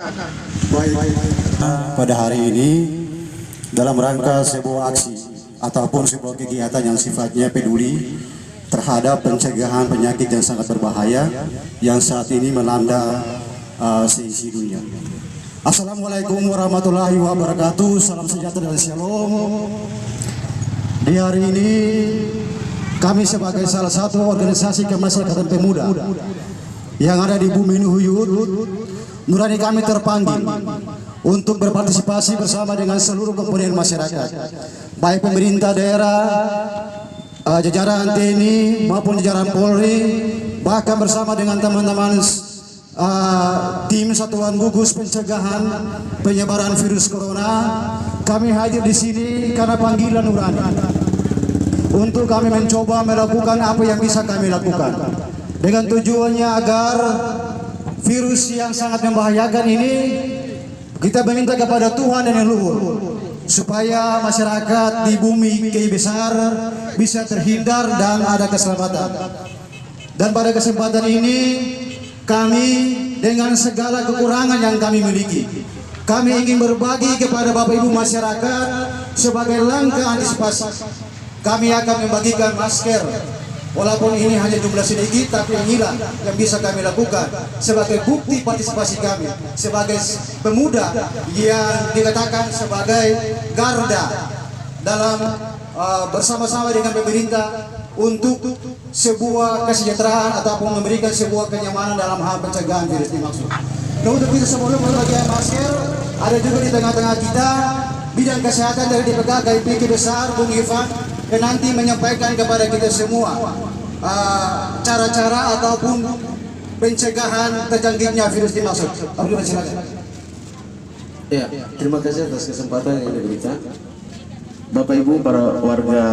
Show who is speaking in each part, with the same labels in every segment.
Speaker 1: Baik, pada hari ini dalam rangka sebuah aksi ataupun sebuah kegiatan yang sifatnya peduli terhadap pencegahan penyakit yang sangat berbahaya yang saat ini melanda seisi dunia. Assalamualaikum warahmatullahi wabarakatuh. Salam sejahtera dan shalom. Di hari ini kami sebagai salah satu organisasi kemasyarakatan pemuda yang ada di Bumi Nuhuyut, nurani kami terpanggil untuk berpartisipasi bersama dengan seluruh komponen masyarakat, baik pemerintah daerah, jajaran TNI maupun jajaran Polri, bahkan bersama dengan teman-teman tim Satuan Gugus Pencegahan Penyebaran Virus Corona. Kami hadir di sini karena panggilan nurani untuk kami mencoba melakukan apa yang bisa kami lakukan, dengan tujuannya agar virus yang sangat membahayakan ini kita meminta kepada Tuhan dan leluhur supaya masyarakat di bumi Kei Besar bisa terhindar dan ada keselamatan. Dan pada kesempatan ini kami dengan segala kekurangan yang kami miliki, kami ingin berbagi kepada Bapak Ibu masyarakat sebagai langkah antisipasi. Kami akan membagikan masker, walaupun ini hanya jumlah sedikit, tapi inilah yang bisa kami lakukan sebagai bukti partisipasi kami sebagai pemuda yang dikatakan sebagai garda dalam bersama-sama dengan pemerintah untuk sebuah kesejahteraan ataupun memberikan sebuah kenyamanan dalam hal pencegahan virus dimaksud. Nah, untuk kita sebelum membagikan masker, ada juga di tengah-tengah kita bidang kesehatan dari DPK KIP Besar, Bung Ivan, dan nanti menyampaikan kepada kita semua cara-cara ataupun pencegahan terjangkitnya virus dimaksud. Abdul, silakan.
Speaker 2: Ya, terima kasih atas kesempatan yang diberikan. Bapak Ibu para warga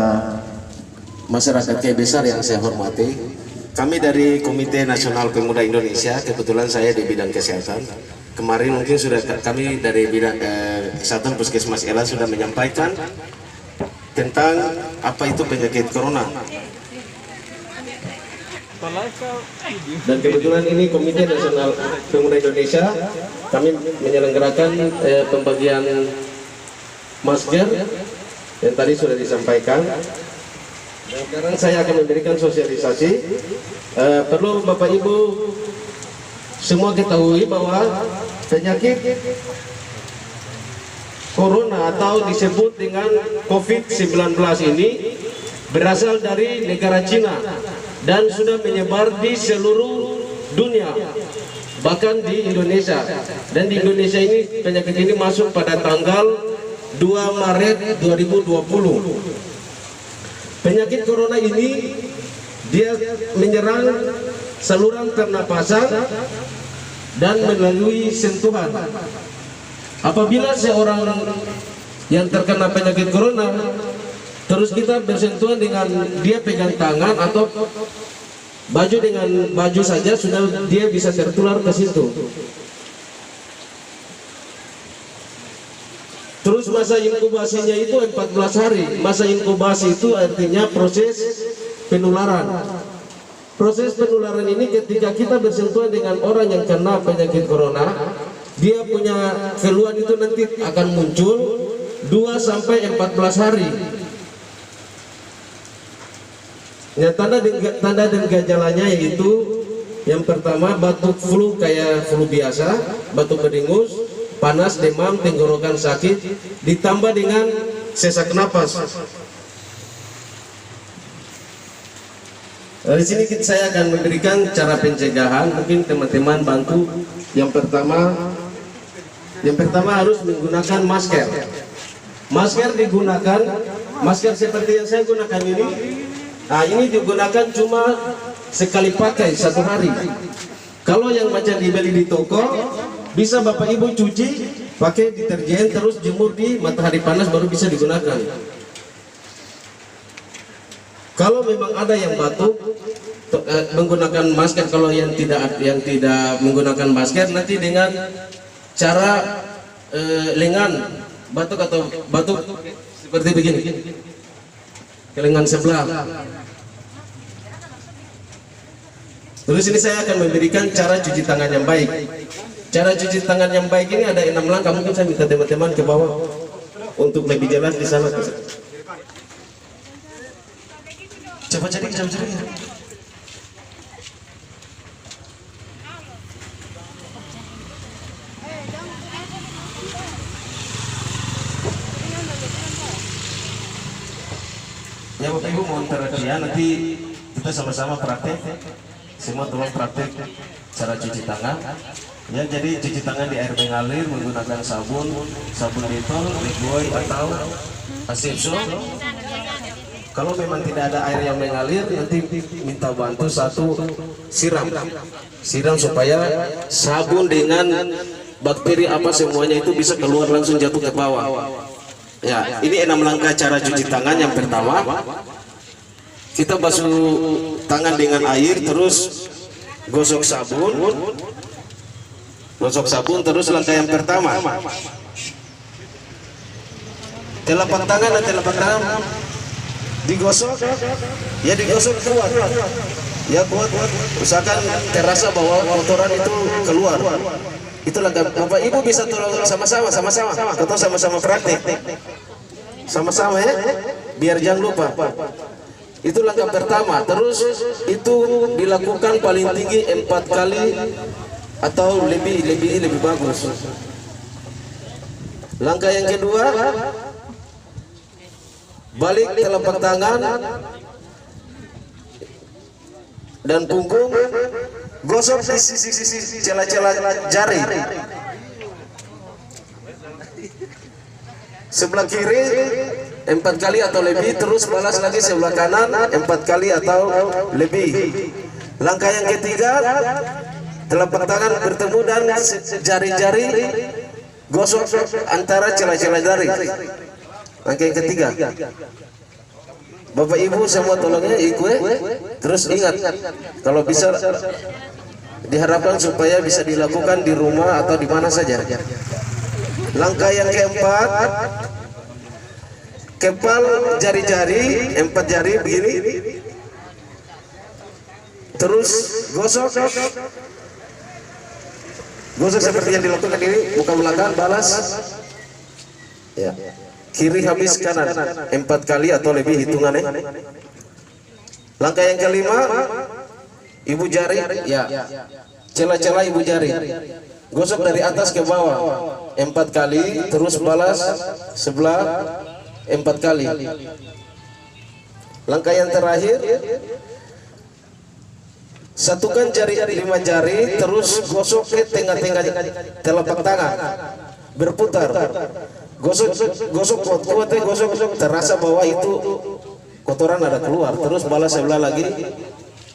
Speaker 2: masyarakat Kei Besar yang saya hormati, kami dari Komite Nasional Pemuda Indonesia, kebetulan saya di bidang kesehatan. Kemarin mungkin sudah kami dari bidang kesehatan Puskesmas Ela sudah menyampaikan tentang apa itu penyakit corona. Dan kebetulan ini Komite Nasional Pemuda Indonesia, kami menyelenggarakan pembagian masker yang tadi sudah disampaikan. Dan sekarang saya akan memberikan sosialisasi. Perlu Bapak Ibu semua ketahui bahwa penyakit Corona atau disebut dengan COVID-19 ini berasal dari negara Cina dan sudah menyebar di seluruh dunia, bahkan di Indonesia. Dan di Indonesia ini penyakit ini masuk pada tanggal 2 Maret 2020. Penyakit Corona ini dia menyerang saluran pernapasan dan melalui sentuhan. Apabila seorang yang terkena penyakit corona terus kita bersentuhan dengan dia pegang tangan atau baju, dengan baju saja sudah dia bisa tertular ke situ. Terus masa inkubasinya itu 14 hari. Masa inkubasi itu artinya proses penularan. Proses penularan ini ketika kita bersentuhan dengan orang yang kena penyakit corona, dia punya keluhan itu nanti akan muncul 2 sampai 14 hari. Ya, tanda dan gejalanya yaitu yang pertama batuk flu kayak flu biasa, batuk berdingus, panas, demam, tenggorokan sakit, ditambah dengan sesak napas. Di sini saya akan memberikan cara pencegahan. Mungkin teman-teman bantu. Yang pertama harus menggunakan masker. Masker digunakan, masker seperti yang saya gunakan ini. Nah, ini digunakan cuma sekali pakai 1 hari. Kalau yang macam dibeli di toko, bisa Bapak Ibu cuci pakai deterjen terus jemur di matahari panas baru bisa digunakan. Kalau memang ada yang batuk menggunakan masker, kalau yang tidak menggunakan masker nanti dengan cara lengan batuk atau batuk seperti begini ke lengan sebelah. Terus ini saya akan memberikan cara cuci tangan yang baik. Cara cuci tangan yang baik ini ada 6 langkah. Mungkin saya minta teman-teman ke bawah untuk lebih jelas di sana. Coba cari. Ya Bapak Ibu mohon perhatian, nanti kita sama-sama praktek. Semua tolong praktek cara cuci tangan. Ya, jadi cuci tangan di air mengalir menggunakan sabun detol, lifebuoy atau asepso. Kalau memang tidak ada air yang mengalir, nanti minta bantu satu siram supaya sabun dengan bakteri apa semuanya itu bisa keluar langsung jatuh ke bawah. Ya, ini 6 langkah cara cuci tangan. Yang pertama, kita basuh tangan dengan air, terus gosok sabun, terus langkah yang pertama, telapak tangan digosok, ya digosok kuat, ya kuat, usahakan terasa bahwa kotoran itu keluar. Itu langkah. Bapak Ibu bisa tolong sama-sama, atau sama-sama praktek, sama-sama ya, biar jangan lupa. Itu langkah pertama. Terus itu dilakukan paling tinggi 4 kali atau lebih bagus. Langkah yang kedua, balik telapak tangan dan punggung, gosok di sisi celah-celah jari. Sebelah kiri 4 kali atau lebih, terus balas lagi sebelah kanan 4 kali atau lebih. Langkah yang ketiga, telapak tangan bertemu dan jari-jari gosok antara celah-celah jari. Langkah yang ketiga. Bapak Ibu semua tolongnya ikut. Terus ingat, kalau bisa diharapkan supaya bisa dilakukan di rumah atau di mana saja. Langkah yang keempat, kepal jari-jari 4 jari begini, terus gosok seperti yang dilakukan ini, buka belakang, balas ya, kiri habis kanan 4 kali atau lebih hitungannya. Langkah yang kelima, ibu jari ya, celah-celah ibu jari, gosok dari atas ke bawah 4 kali, terus balas sebelah 4 kali. Langkah yang terakhir, satukan jari 5 jari, terus gosok ke tengah-tengah telapak tangan, berputar, gosok kuat, terasa bahwa itu kotoran ada keluar, terus balas sebelah lagi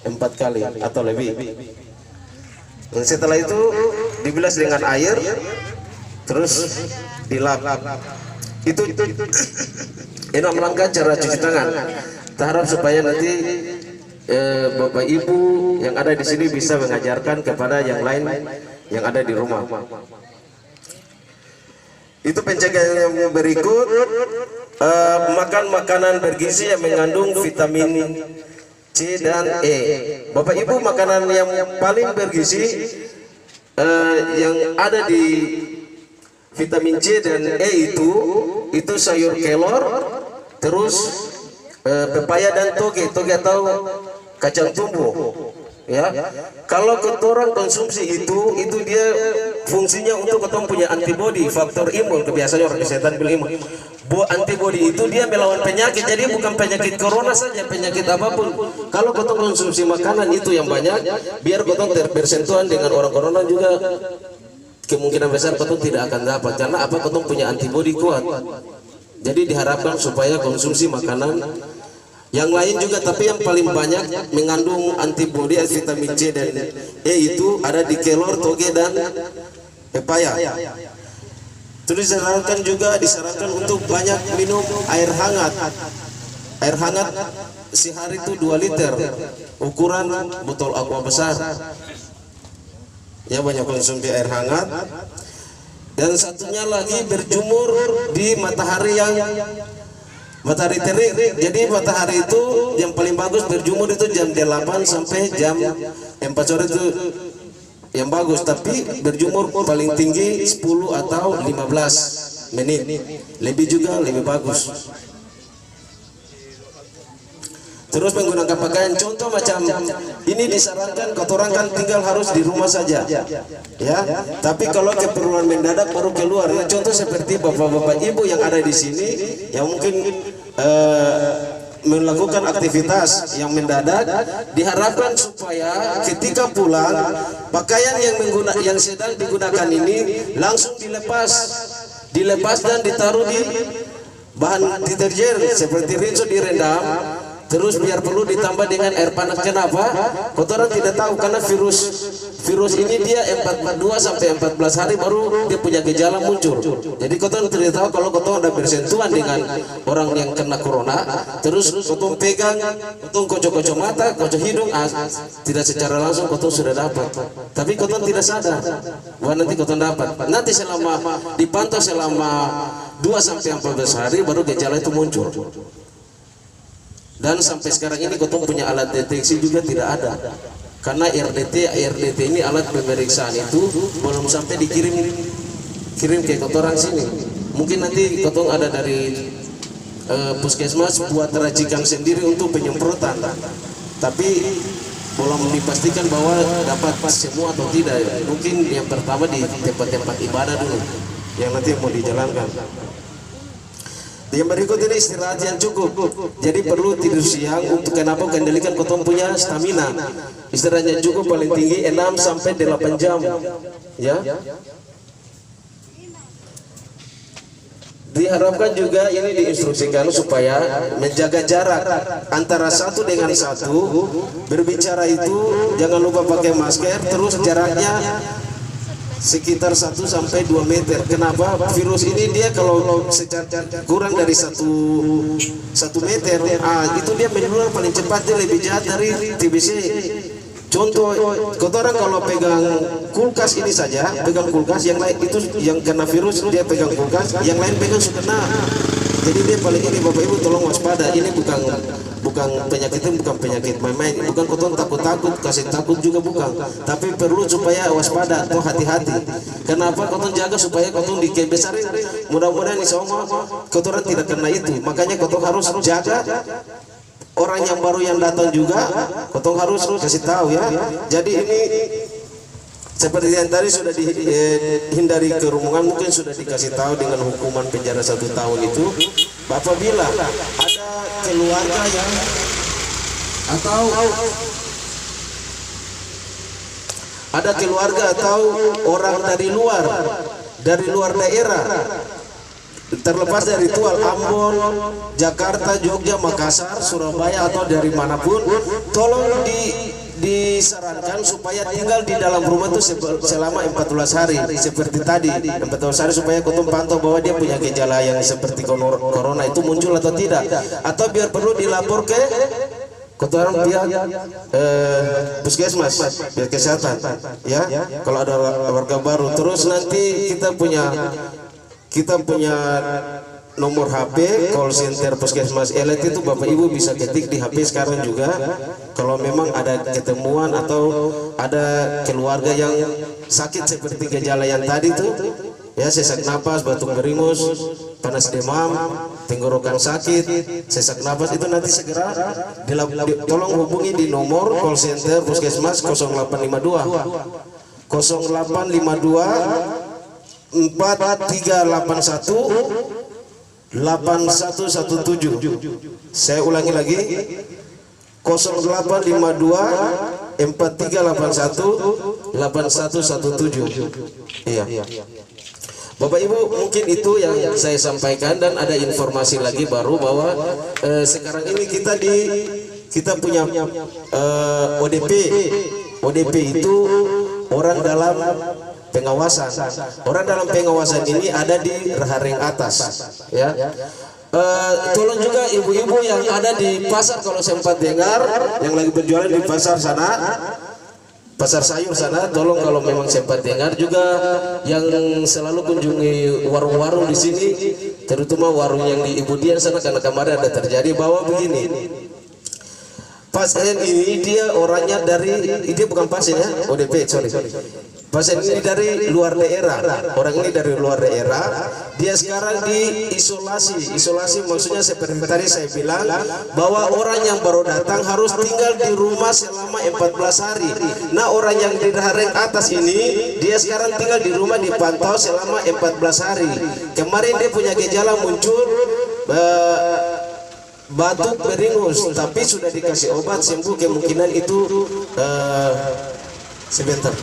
Speaker 2: 4 kali atau lebih. Dan setelah itu dibilas dengan air, terus dilap. Itu 6 langkah cara cuci tangan. Kita harap supaya nanti Bapak Ibu yang ada di sini bisa mengajarkan kepada yang lain yang ada di rumah. Itu pencegahan yang berikut, makan makanan bergizi yang mengandung vitamin C dan E. Bapak Ibu, makanan yang paling bergizi yang ada di vitamin C dan E itu sayur kelor, terus pepaya dan toge atau kacang tumbuh. Ya, kalau kotoran konsumsi itu dia fungsinya untuk ketemu punya antibodi, faktor imun. Kebiasaan orang kesehatan bilang imun. Antibodi itu dia melawan penyakit, jadi bukan penyakit corona saja, penyakit apapun. Kalau ketemu konsumsi makanan itu yang banyak, biar ketemu bersentuhan dengan orang corona juga kemungkinan besar ketemu tidak akan dapat, karena apa, ketemu punya antibodi kuat. Jadi diharapkan supaya konsumsi makanan yang lain juga, tapi yang paling banyak mengandung antibodi vitamin C dan E itu ada di kelor, toge dan pepaya. Terus disarankan untuk banyak minum air hangat. Air hangat sehari itu 2 liter, ukuran botol aqua besar. Ya, banyak konsumsi air hangat. Dan satunya lagi berjemur di matahari terik. Jadi matahari itu yang paling bagus berjemur itu jam 8 sampai jam 4 sore itu yang bagus, tapi berjemur paling tinggi 10 atau 15 menit, lebih juga lebih bagus. Terus menggunakan pakaian contoh macam ini disarankan kotoran kan tinggal harus di rumah saja, ya. Tapi kalau keperluan mendadak baru keluar. Ya, contoh seperti bapak-bapak ibu yang ada di sini yang mungkin melakukan aktivitas yang mendadak, diharapkan supaya ketika pulang pakaian yang sedang digunakan ini langsung dilepas dan ditaruh di bahan deterjen seperti rinso, direndam. Terus biar perlu ditambah dengan air panas. Kenapa? Kotoran tidak tahu karena virus ini dia 42 sampai 14 hari baru dia punya gejala muncul. Jadi kotoran tidak tahu kalau kotoran ada bersentuhan dengan orang yang kena corona. Terus kotoran pegang, kotoran kocok-kocok mata, kocok hidung, tidak secara langsung kotoran sudah dapat. Tapi kotoran tidak sadar bahwa nanti kotoran dapat. Nanti selama dipantau selama 2 sampai 14 hari baru gejala itu muncul. Dan sampai sekarang ini kotong punya alat deteksi juga tidak ada, karena RDT ini alat pemeriksaan itu belum sampai dikirim ke kotoran sini. Mungkin nanti kotong ada dari puskesmas buat racikan sendiri untuk penyemprotan, tapi belum dipastikan bahwa dapat semua atau tidak. Mungkin yang pertama di tempat-tempat ibadah dulu yang nanti mau dijalankan. Yang berikut ini istirahat yang cukup. Jadi perlu tidur siang untuk kenapa kendalikan kotong punya stamina. Istirahat yang cukup paling tinggi 6 sampai 8 jam. Ya. Diharapkan juga ini diinstruksikan supaya menjaga jarak antara satu dengan satu. Berbicara itu jangan lupa pakai masker, terus jaraknya sekitar 1 sampai 2 meter. Kenapa? Virus ini dia kalau kurang dari 1 meter, itu dia menular paling cepat, dia lebih jahat dari TBC. Contoh, kotoran kalau pegang kulkas ini saja, pegang kulkas, yang lain itu yang kena virus dia pegang kulkas, yang lain pegang sudah kena. Jadi dia paling ini Bapak Ibu tolong waspada. Ini bukan penyakit, itu bukan penyakit main-main, bukan kotoran takut-takut, kasih takut juga bukan. Tapi perlu supaya waspada atau hati-hati. Kenapa kotoran jaga supaya kotoran dikebesarin. Mudah-mudahan insya Allah kotoran tidak kena itu. Makanya kotoran harus jaga. Orang yang baru yang datang juga kotoran harus kasih tahu ya. Jadi ini seperti yang tadi sudah dihindari kerumunan, mungkin sudah dikasih tahu dengan hukuman penjara 1 tahun itu. Apabila ada keluarga yang atau orang dari luar daerah, terlepas dari Tual, Ambon, Jakarta, Jogja, Makassar, Surabaya atau dari manapun, tolong disarankan supaya tinggal di dalam rumah itu selama 14 hari seperti tadi, 14 hari supaya kotong pantau bahwa dia punya gejala yang seperti corona itu muncul atau tidak, atau biar perlu dilapor ke kotoran pihak puskesmas, pihak kesehatan ya, kalau ada warga baru. Terus nanti kita punya nomor HP call center puskesmas elit itu Bapak Ibu bisa ketik di HP sekarang juga. Kalau memang ada ketemuan atau ada keluarga yang sakit seperti gejala yang tadi itu ya, sesak napas, batuk beringus, panas demam, tenggorokan sakit, sesak napas, itu nanti segera tolong hubungi di nomor call center puskesmas 0852 4381 8117. Saya ulangi lagi, 0852 4381 8117. Iya. Bapak Ibu, mungkin itu yang saya sampaikan, dan ada informasi lagi baru bahwa sekarang ini kita punya ODP. ODP itu orang dalam pengawasan. Orang dalam pengawasan ini ada di Raharing atas ya. Tolong juga ibu-ibu yang ada di pasar, kalau sempat dengar yang lagi berjualan di pasar sana, pasar sayur sana, tolong kalau memang sempat dengar juga yang selalu kunjungi warung-warung di sini, terutama warung yang di Ibu Dian sana, karena kemarin ada terjadi bahwa begini, pasien ini dia orangnya dia bukan pasien ya, ODP, sorry. Pasien ini dari luar daerah, orang ini dari luar daerah, dia sekarang isolasi maksudnya seperti tadi saya bilang, bahwa orang yang baru datang harus tinggal di rumah selama 14 hari. Nah orang yang di Hareng Atas ini, dia sekarang tinggal di rumah dipantau selama 14 hari. Kemarin dia punya gejala muncul, batuk beringus, tapi sudah dikasih obat sembuh, kemungkinan itu sebentar.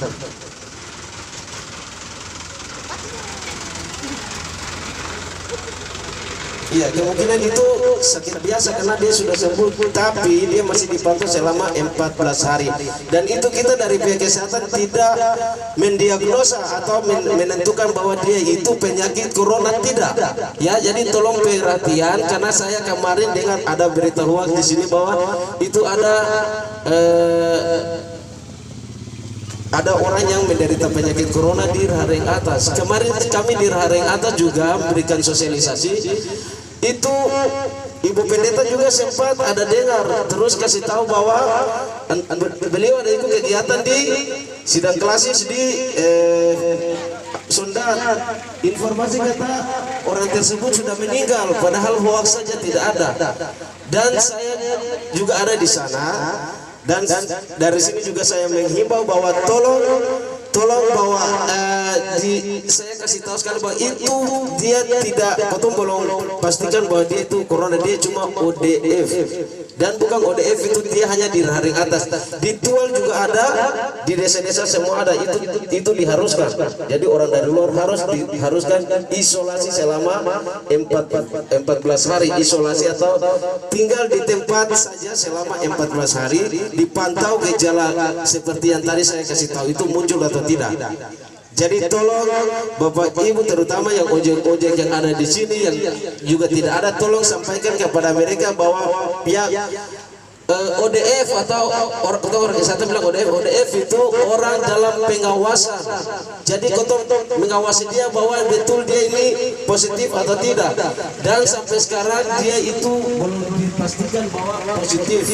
Speaker 2: Iya, kemungkinan itu sakit biasa karena dia sudah sembuh, tapi dia masih dipantau selama 14 hari. Dan itu kita dari pihak kesehatan tidak mendiagnosa atau menentukan bahwa dia itu penyakit corona, tidak. Ya, jadi tolong perhatian karena saya kemarin dengar ada berita hoax di sini bahwa itu ada orang yang menderita penyakit corona di Hareng Atas. Kemarin kami di Hareng Atas juga memberikan sosialisasi. Itu Ibu Pendeta juga sempat ada dengar, terus kasih tahu bahwa beliau ada ikut kegiatan di sidang klasis di Sunda. Informasi kata orang tersebut sudah meninggal, padahal hoax saja tidak ada. Dan saya juga ada di sana. Dan dari sini juga saya menghimbau bahwa tolong bahwa saya kasih tahu sekali bahwa itu dia tidak, betul belum pastikan bahwa dia itu corona, dia cuma ODF dan bukan ODF, itu dia hanya di Hareng Atas. Di Tual juga ada, di desa-desa semua ada, itu diharuskan. Jadi orang dari luar diharuskan isolasi selama 14 hari, isolasi atau tinggal di tempat saja selama 14 hari, dipantau gejala seperti yang tadi saya kasih tahu itu muncul atau tidak. Jadi tolong Bapak Ibu, terutama yang ojek-ojek yang ada di sini yang juga tidak ada, tolong sampaikan kepada mereka bahwa pihak ODF atau orang kesehatan bilang ODF itu orang dalam pengawasan. Jadi kotong mengawasi dia bahwa betul dia ini positif atau tidak. Dan sampai sekarang dia itu belum dipastikan bahwa positif.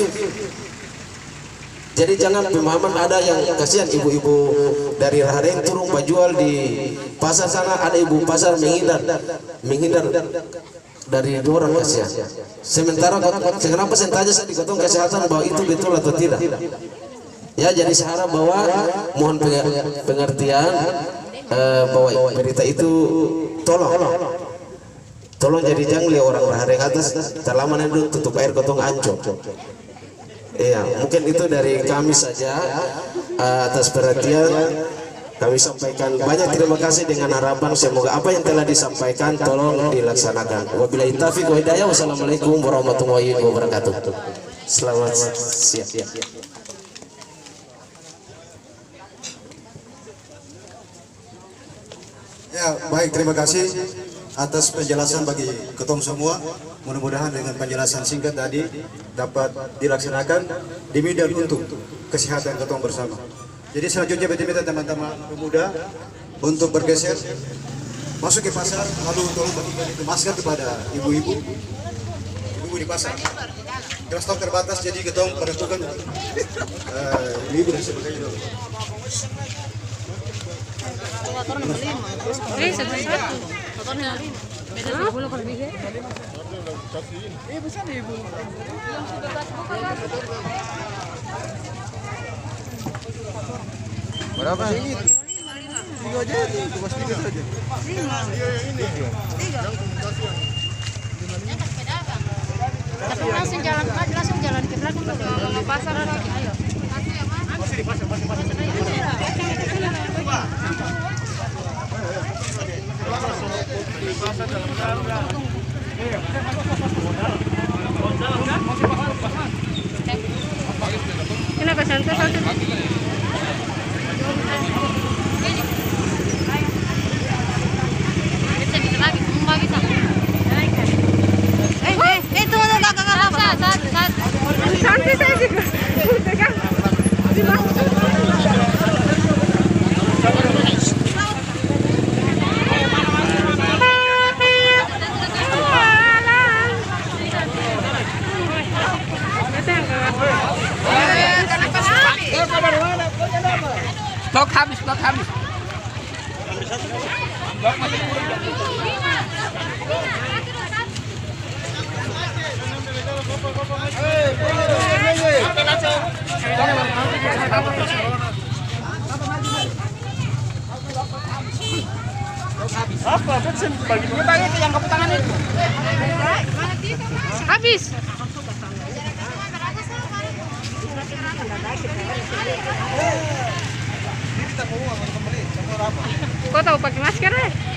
Speaker 2: Jadi jangan pemahaman ada yang kasihan ibu-ibu dari Hareng turun jual di pasar sana, ada ibu pasar menghindar dari orang kasihan. Sementara kenapa sentanya saya dikotong kesehatan bahwa itu betul atau tidak? Ya, jadi saya harap bahwa mohon pengertian bahwa berita itu tolong jadi jangan lihat orang Hareng Atas terlaman itu tutup air kotong ancol. Iya, mungkin itu dari kami saja atas perhatian kami sampaikan. Banyak terima kasih dengan harapan semoga apa yang telah disampaikan tolong dilaksanakan. Wabillahi taufiq wa hidayah. Wassalamualaikum warahmatullahi wabarakatuh. Selamat siang.
Speaker 1: Ya, baik, terima kasih atas penjelasan bagi ketum semua. Mudah-mudahan dengan penjelasan singkat tadi dapat dilaksanakan demi dan untuk kesehatan ketum bersama. Jadi selanjutnya minta teman-teman pemuda untuk bergeser masuk ke pasar, lalu tolong bagikan itu masker kepada ibu-ibu di pasar. Jelas stok terbatas, jadi ketum menentukan ibu dan sebagainya.
Speaker 3: Berapa? Tiga aja, cuma sedikit saja. Tiga.
Speaker 4: Tapi langsung jalan ke belakang ke pasar lagi. Ayo. Masih di pasar. Kenapa santai satu? Bisa lagi, membagi sama. Tunggu kakak. Saat. Santai saja. Udah kan?
Speaker 3: Apa? Bagi ke yang keputangan itu.
Speaker 4: Habis. Kau tahu pakai masker ya?